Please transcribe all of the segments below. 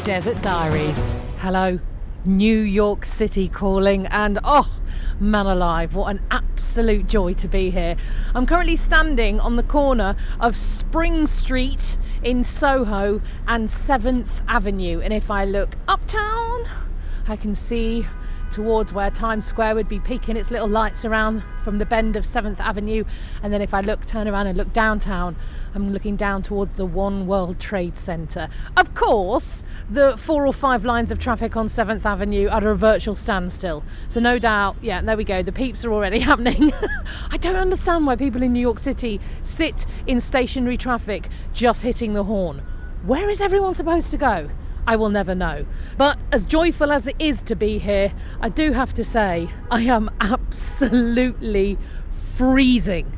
Desert Diaries. Hello, New York City calling, and oh, man alive, what an absolute joy to be here. I'm currently standing on the corner of Spring Street in Soho and 7th Avenue, and if I look uptown, I can see towards where Times Square would be peeking its little lights around from the bend of 7th Avenue, and then if I turn around and look downtown, I'm looking down towards the One World Trade Center. Of course, the 4 or 5 lines of traffic on 7th Avenue are at a virtual standstill, so no doubt, yeah, there we go, the peeps are already happening. I don't understand why people in New York City sit in stationary traffic just hitting the horn. Where is everyone supposed to go? I will never know. But as joyful as it is to be here, I do have to say I am absolutely freezing.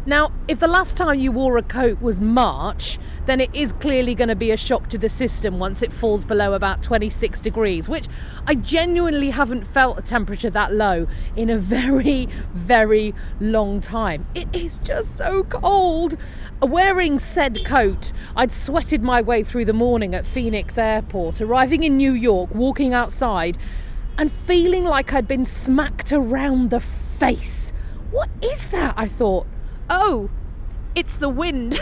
Now, if the last time you wore a coat was March, then it is clearly going to be a shock to the system once it falls below about 26 degrees, which I genuinely haven't felt a temperature that low in a very, very long time. It is just so cold. Wearing said coat, I'd sweated my way through the morning at Phoenix Airport, arriving in New York, walking outside, and feeling like I'd been smacked around the face. What is that? I thought. Oh, it's the wind.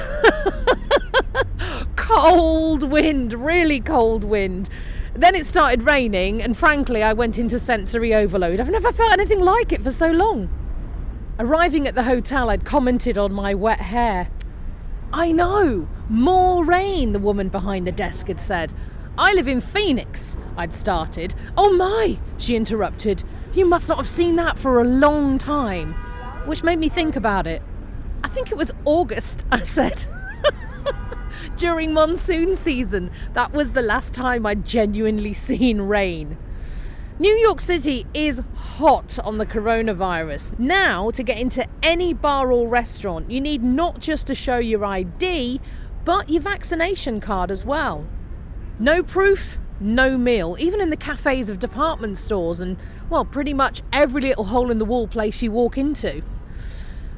Cold wind, really cold wind. Then it started raining, and frankly, I went into sensory overload. I've never felt anything like it for so long. Arriving at the hotel, I'd commented on my wet hair. I know, more rain, the woman behind the desk had said. I live in Phoenix, I'd started. Oh my, she interrupted. You must not have seen that for a long time. Which made me think about it. I think it was August, I said. During monsoon season, that was the last time I'd genuinely seen rain. New York City is hot on the coronavirus. Now, to get into any bar or restaurant, you need not just to show your ID, but your vaccination card as well. No proof, no meal, even in the cafes of department stores and, well, pretty much every little hole in the wall place you walk into.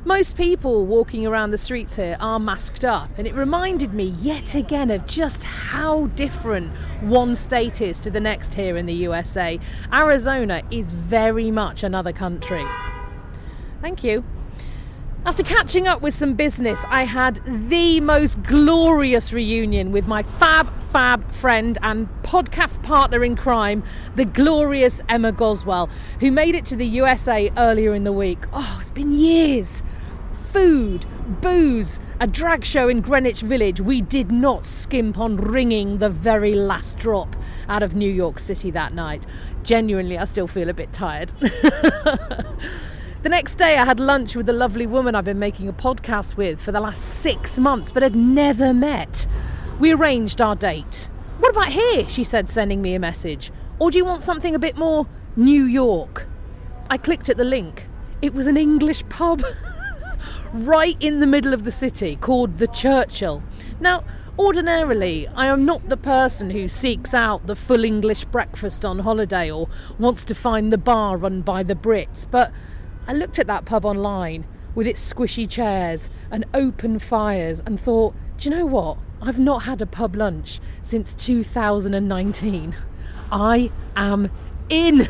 Most people walking around the streets here are masked up, and it reminded me yet again of just how different one state is to the next here in the USA. Arizona is very much another country. Thank you. After catching up with some business, I had the most glorious reunion with my fab friend and podcast partner in crime, the glorious Emma Goswell, who made it to the USA earlier in the week. Oh, it's been years. Food, booze, a drag show in Greenwich Village. We did not skimp on wringing the very last drop out of New York City that night. Genuinely, I still feel a bit tired. The next day I had lunch with the lovely woman I've been making a podcast with for the last 6 months but had never met. We arranged our date. What about here? She said, sending me a message. Or do you want something a bit more New York? I clicked at the link. It was an English pub right in the middle of the city called the Churchill. Now, ordinarily, I am not the person who seeks out the full English breakfast on holiday or wants to find the bar run by the Brits, but I looked at that pub online with its squishy chairs and open fires and thought, do you know what? I've not had a pub lunch since 2019. I am in.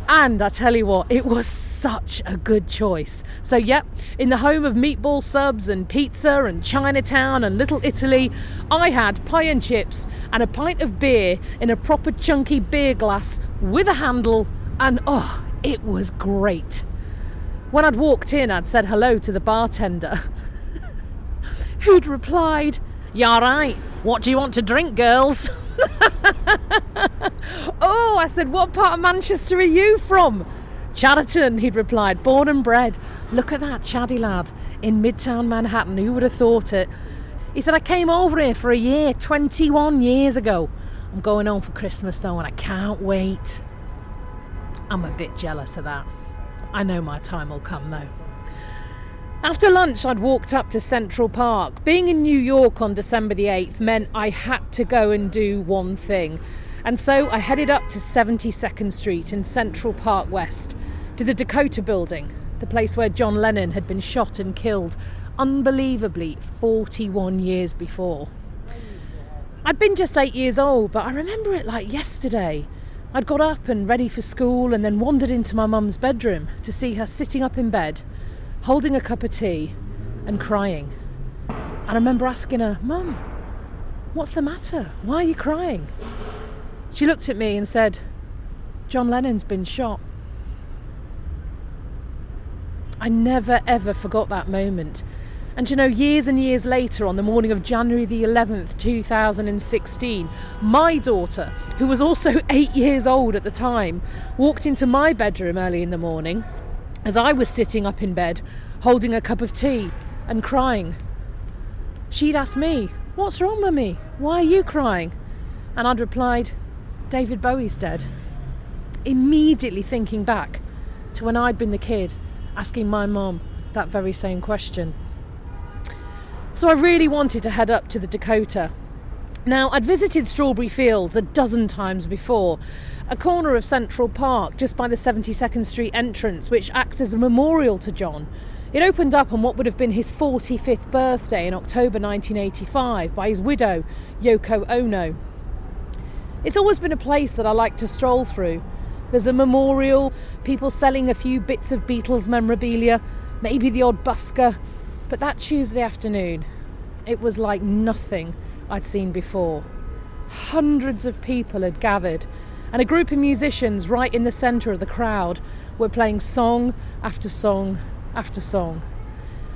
And I tell you what, it was such a good choice. So yep, in the home of meatball subs and pizza and Chinatown and Little Italy, I had pie and chips and a pint of beer in a proper chunky beer glass with a handle, and oh, it was great. When I'd walked in, I'd said hello to the bartender, who'd replied, "You all right? What do you want to drink, girls?" Oh, I said, what part of Manchester are you from? Chadderton, he'd replied, born and bred. Look at that chatty lad in Midtown Manhattan, who would have thought it? He said, I came over here for a year, 21 years ago. I'm going home for Christmas though, and I can't wait. I'm a bit jealous of that. I know my time will come though. After lunch, I'd walked up to Central Park. Being in New York on December the 8th meant I had to go and do one thing. And so I headed up to 72nd Street in Central Park West to the Dakota Building, the place where John Lennon had been shot and killed, unbelievably 41 years before. I'd been just 8 years old, but I remember it like yesterday. I'd got up and ready for school and then wandered into my mum's bedroom to see her sitting up in bed, holding a cup of tea and crying. And I remember asking her, "Mum, what's the matter? Why are you crying?" She looked at me and said, "John Lennon's been shot." I never ever forgot that moment. And you know, years and years later, on the morning of January the 11th, 2016, my daughter, who was also 8 years old at the time, walked into my bedroom early in the morning as I was sitting up in bed, holding a cup of tea and crying. She'd asked me, "What's wrong, Mummy? Why are you crying?" And I'd replied, "David Bowie's dead." Immediately thinking back to when I'd been the kid asking my mum that very same question. So I really wanted to head up to the Dakota. Now, I'd visited Strawberry Fields a dozen times before, a corner of Central Park just by the 72nd Street entrance, which acts as a memorial to John. It opened up on what would have been his 45th birthday in October 1985 by his widow, Yoko Ono. It's always been a place that I like to stroll through. There's a memorial, people selling a few bits of Beatles memorabilia, maybe the odd busker. But that Tuesday afternoon, it was like nothing I'd seen before. Hundreds of people had gathered, and a group of musicians right in the centre of the crowd were playing song after song after song.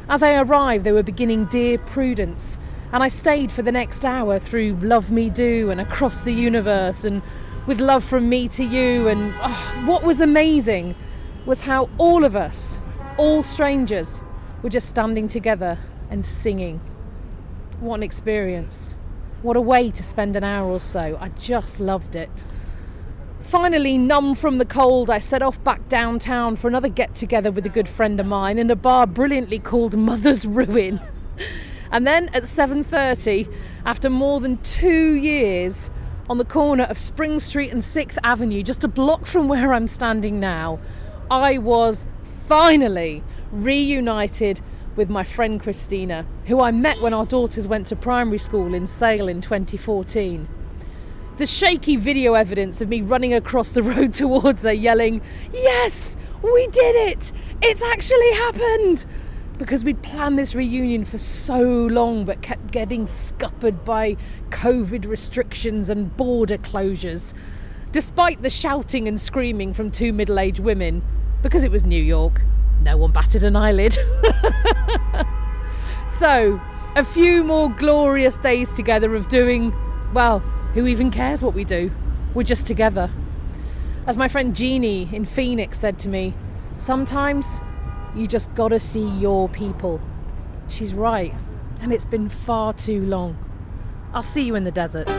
As I arrived, they were beginning Dear Prudence, and I stayed for the next hour through Love Me Do and Across the Universe and With Love From Me to You. And what was amazing was how all of us, all strangers, were just standing together and singing. What an experience. What a way to spend an hour or so. I just loved it. Finally, numb from the cold, I set off back downtown for another get-together with a good friend of mine in a bar brilliantly called Mother's Ruin. And then at 7:30, after more than 2 years, on the corner of Spring Street and 6th Avenue, just a block from where I'm standing now, I was finally reunited with my friend Christina, who I met when our daughters went to primary school in Sale in 2014. The shaky video evidence of me running across the road towards her yelling, "Yes, we did it! It's actually happened!" Because we'd planned this reunion for so long but kept getting scuppered by COVID restrictions and border closures, despite the shouting and screaming from two middle-aged women. Because it was New York, no one batted an eyelid. So, a few more glorious days together of doing, well, who even cares what we do? We're just together. As my friend Jeannie in Phoenix said to me, sometimes you just gotta see your people. She's right, and it's been far too long. I'll see you in the desert.